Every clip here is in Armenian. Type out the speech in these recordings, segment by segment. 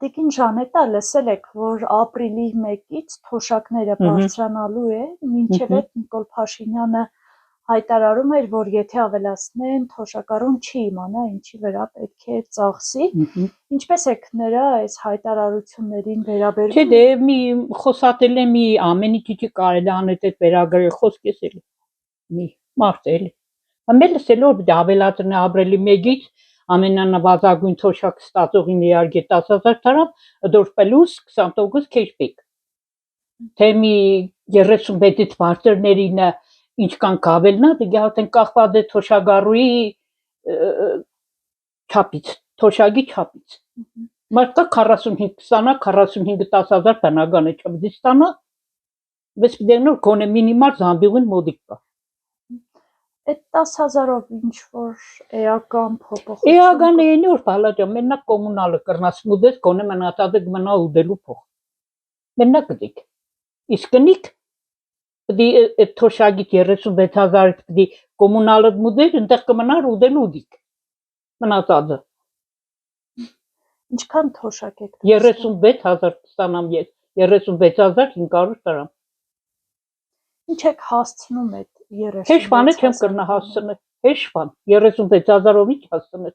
Տիկին Ժանետա, լսել եք, որ ապրիլի 1-ից թոշակները բարձրանալու է, մինչև այդ Նիկոլ Փաշինյանը հայտարարում էր, որ եթե ավելացնեն, թոշակառուն չի իմանա ինչի վրա պետք է ծախսի։ Ինչպես եք նրա այս հայտարարություններին վերաբերվում։ Չէ, դե մի խոսատել է մի ամեն ինչի կարելի անել այդ վերագրել խոսքես էլի։ Մի մարդ էլի։ Ամեն լսել որ ավելացնի ապրիլի 1-ից ամենանվազագույն թոշակ ստացողին իհարկե 10,000 դրամ, դոր պլյուս 20% քեշբեք։ Թե մի 36-ից բարձրներինը ինչքան կավելնա, դե արդեն կախված է թոշակառուի չափից, թոշակի չափից։ Մարդը 45 ստանա, 45-ը 10,000 բնական է, չպետք է ստանա, բայց դեռ կոնե մինիմալ զամբյուղին մոդիկ կա։ Այդ 10,000-ով ինչ որ էական փոփոխություն։ Էական է ինչ որ բալաջան, մենակ կոմունալը կռնաս մուդես, կոնե մնացածը կմնա ուդելու փող։ Մենակ գտիկ։ Իսկ կնիկ պիտի այդ թոշակի 36,000-ից պիտի կոմունալը մուդես, այնտեղ կմնար ուդելու ուդիկ։ Մնացածը։ Ինչքան թոշակ եք։ 36,000 ստանամ ես, 36,500 դրամ։ Ինչ եք հասցնում այդ 36,000։ Հեշ բանը չեմ կրնա հասցնել, հեշ բան, 36,000-ով ինչ հասցնել։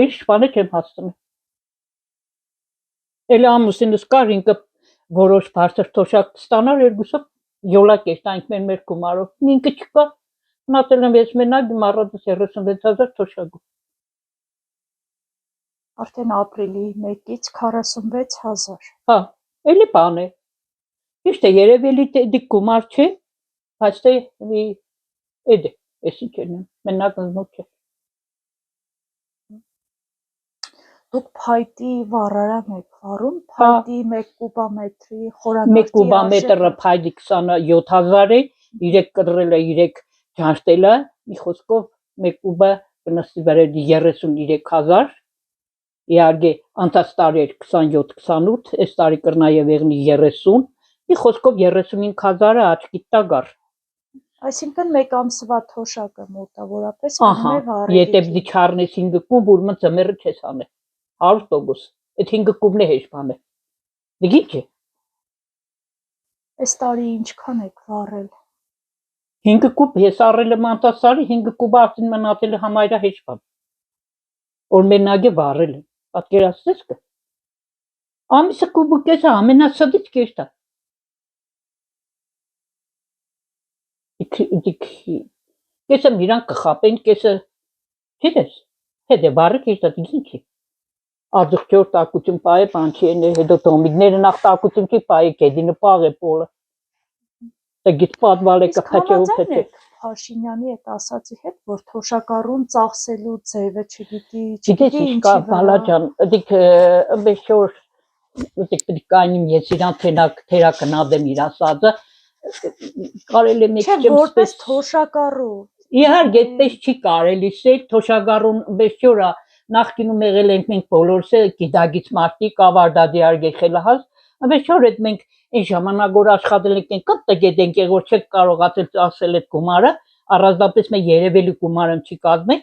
Հեշ բանը չեմ հասցնել։ Էլ ամուսինս կար ինքը որոշ բարձր թոշակ ստանար երկուսը յոլակ է տանք մեր գումարով։ Ինքը չկա։ Մնացել եմ ես մենակ մառադս 36,000 թոշակով։ Արդեն ապրիլի 1-ից 46,000։ Հա, էլի բան է։ Ճիշտ է, երևելի դի գումար չէ, բայց թե մի էդ է, էսի չեն, մենակ նոց չէ։ Դուք փայտի վառարան եք վառում, փայտի 1 կուբամետրի խորանարդի 1 կուբամետրը փայտի 27,000 է, 3 կտրելը 3 ջանշտելը, մի խոսքով 1 կուբը կնստի վրա 33,000, իհարկե անցած տարի էր 27-28, այս տարի կրնա եւ եղնի 30, մի խոսքով 35,000-ը աչքի տագար։ Այսինքն մեկ ամսվա թոշակը մոտավորապես կնում է վառելիքի։ Եթե դի չառնես 5 կուբ, ուրմը ծմերը չես անել։ 100%։ Այդ 5 կուբն է հեշ բան է։ Դի չէ։ Այս տարի ինչքան եք վառել։ 5 կուբ ես առել եմ անցած տարի 5 կուբ արդեն մնացել է համարյա հեշ բան։ Որ մենակ է վառել եմ։ Պատկերացրես կը։ Ամիսը կուբը կեսը ամենասդից կեշտա։ Կեսը իրան կխապեն, կեսը չես։ Հետո վառը կեշտա դինքի։ Ածուխ տակություն պայե բանչի են հետո տոմիդները նախ տակություն չի պայե կեդինը պաղ է պոլը։ Դա գիտ պատվալ է կխաչեու փեթե։ Փաշինյանի այդ ասացի հետ, որ թոշակառուն ծախսելու ձևը չգիտի, չգիտի ինչի բալաջան, դիք բեշոր դիք կայնիմ ես իրան թերակնադեմ իր ասածը կարելի մեկ չեմ որպես թոշակառու։ Իհարկե այդպես չի կարելի սել թոշակառուն բեշորա նախկինում եղել ենք մենք բոլորս գիտագից մարդիկ ավարտած իհարկե խելահաս բեշոր այդ մենք այն ժամանակ որ աշխատել ենք կտտը գետենք որ չեք կարողացել ծախսել այդ գումարը առանձնապես մեր երևելի գումարը չի կազմել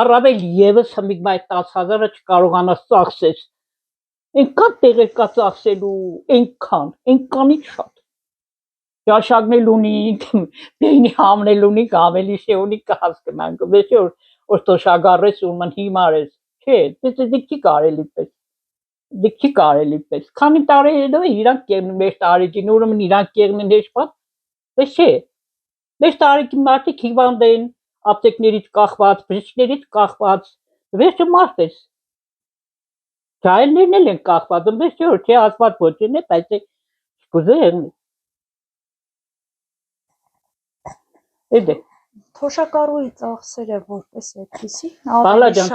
առավել եւս հմիկ այդ 10,000-ը չկարողանաս ծախսես այնքան տեղեր կա ծախսելու այնքանի շատ ճաշակնել ունի բեյնի համնել ունի ավելի շեունի կհասկնանք բեշոր որ թոշակառես ուրմն հիմար ես չէ դիք չի կարելի պես դիք չի կարելի պես քանի տարի հետո իրանք կերնին մեր տարիքին ուրմն իրանք կերնին հեշպատ բայց չէ մեր տարիքի մարդիկ հիվանդ են ապտեկներից կախված բժիշկներից կախված վերջը մարդ ես Ճայելներն էլ են կախված բեշոր չէ ասված ոչինչ է բայց կուզեն Էդե Թոշակառուի ծախսերը որպես այդպիսի Բալաջան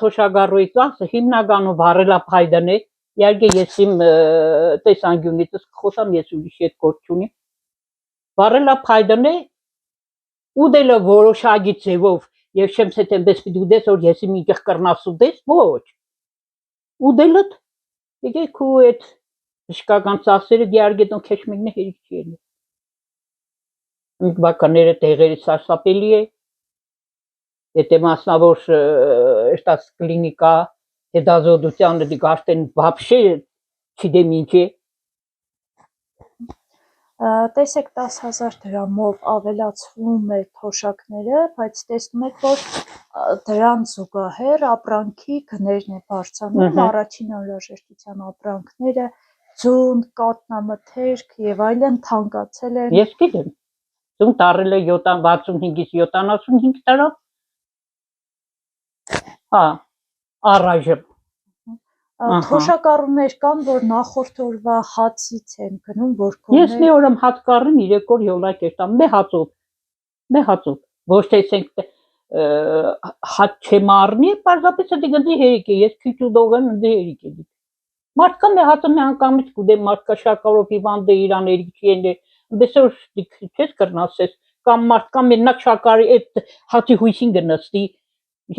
թոշակառուի ծախսը հիմնականում վառելափայդն է իհարկե ես իմ տեսանկյունից խոսամ ես ուրիշ հետ գործ չունի վառելափայդն է ուդելը որոշակի ձևով եւ շեմս հետ այնպես պիտի ուդես որ ես իմ ինքս կռնաս ուդես ոչ ուդելը դե քու այդ բժշկական ծախսերը իհարկե դու քեշ մեկն է հերիք չի ելի Բականները տեղերի սարսափելի է Եթե մասնավոր շտաց կլինիկա հետազոտությանը դիք արդեն բաբշե չգիտեմ ինչ է Տեսեք 10,000 դրամով ավելացվում է թոշակները, բայց տեսնում եք, որ դրան զուգահեռ ապրանքի գներն է բարձրանում, առաջին անհրաժեշտության ապրանքները, ձուն, կատնամթերք եւ այլն թանկացել են։ Ես գիտեմ, ձուն տարել է 65-ից 75 դրամ, հա, առայժմ Թոշակառուներ կան, որ նախորդ օրվա հացից են գնում, որ Ես մի օր եմ հաց կառում 3 օր յոլա կերտամ, մե հացով, ոչ թե ասենք հաց չեմ առնի, պարզապես դա գնդի հերիք է, ես քիչ ուդող եմ, դե հերիք է։ Մարդկա մե հացը մե անգամից կուդեմ, մարդկա շաքարով հիվանդ է իրան հերիք չի են, բեսոր չես կրնասես, կամ մարդկա մենակ շաքարի այդ հացի հույսին գնստի,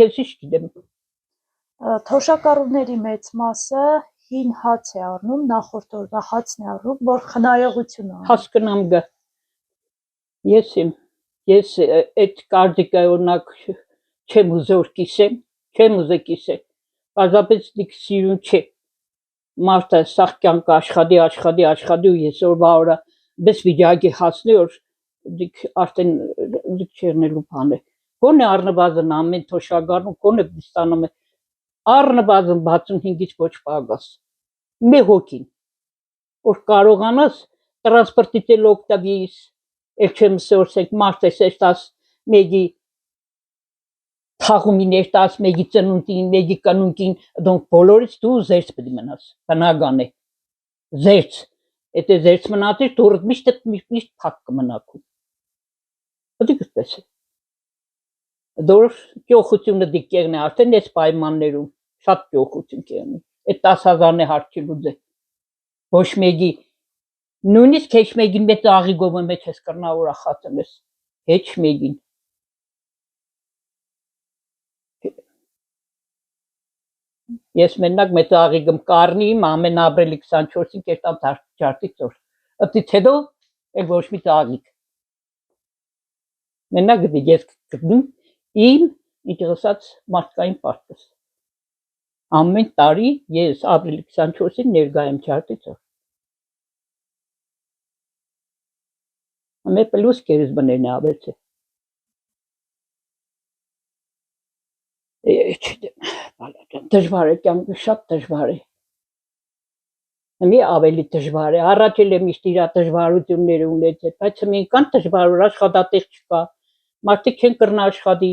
ես ինչ գիտեմ։ Թոշակառուների մեծ մասը հին հաց է առնում, նախորդ օրվա հացն է առնում, որ խնայողություն անում։ Հասկնամ գա։ Ես այդ կարդիկը օրինակ չեմ ուզոր կիսեմ, չեմ ուզե կիսել։ Պարզապես դիք սիրուն չէ։ Մարդը սաղ կյանք աշխատի ու ես օրվա օրը բես վիճակի հասնի որ դիք արդեն դիք չերնելու բան է։ Կոնե առնվազն ամեն թոշակառու կոնե ստանում է առնվազն 65-ից ոչ պակաս։ Մի հոգին որ կարողանաս տրանսպորտից էլ օգտվես, էլ չեմ սորսենք մարդ է սեստաս մեգի թաղումիներ տաս մեգի ծնունդին, մեգի կնունքին, դոնք բոլորից դու զերծ պետք մնաս, բնական է, զերծ, եթե զերծ մնացիր դուրդ միշտ փակ կմնակում, պետք է սպես է, դոր ճոխությունը դիքերն է արդեն ես պայմաններում, շատ ճոխություն կերնի, այդ 10,000-ն է հարկ չի լուծե, ոչ մեգի, նույնիսկ հեչ մեգին մեծ աղիգովը մեջ ես կրնա ուրախացել ես, հեչ մեգին, ես մենակ մեծ աղիգմ կարնի իմ ամեն ապրելի 24-ին կերտամ ճարտի ծոր, ըտից հետո էլ ոչ մի աղիգ, մենակ ես կգնում իմ ինտերեսած մարդկային պարտս, ամեն տարի ես ապրիլի 24-ին ներգա եմ ճարտի ծոր, ամեն պլուս կերս բներն է ավելց է, դժվար է կյանքը շատ դժվար է, մի ավելի դժվար է, առաջ էլ է միշտ իրա դժվարությունները ունեցել, բայց մենք կան դժվար որ աշխատատեղ չկա, մարդիկ չեն կրնա աշխատի,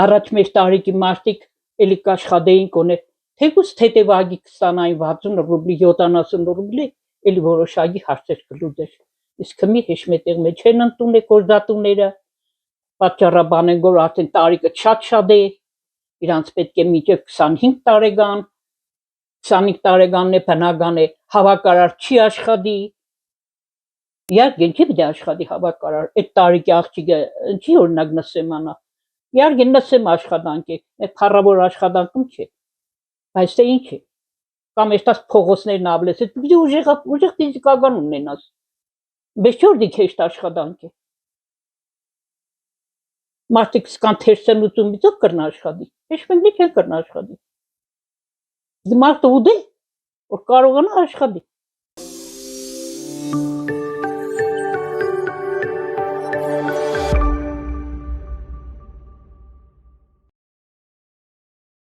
առաջ մեր տարիքի մարդիկ էլի կաշխատեին կոնե, թեկուս թետևագի կստանային 60 ռուբլի, 70 ռուբլի, էլի որոշակի հարցեր կլուծեր, իսկ մի հեշմետեղ մեջ չեն ընդունել գործատուները, պատճառաբան են որ արդեն տարիքը շատ է, իրանց պետք է մինչև 25 տարեկան, 25 տարեկանն է բնական է, հավաքարար չի աշխատի, իհարկե ինչի պետք է աշխատի հավաքարար, այդ տարիքի աղջիկը ինչի օրինակ նսեմ անա, իհարկե նսեմ աշխատանք է, այդ փառավոր աշխատանքում չէ, բայց թե ինչ է, կամ էստաս փողոցներն ավլես, այդ պիտի ուժեղ ֆիզիկական ունենաս, բայց չէ որ դիք հեշտ աշխատանք է, մարդիկ սկան թերսնությունից ով կրնա աշխատի, հեշմենքնի չեն կրնա աշխատի, մարդը ուդե, որ կարողանա աշխատի,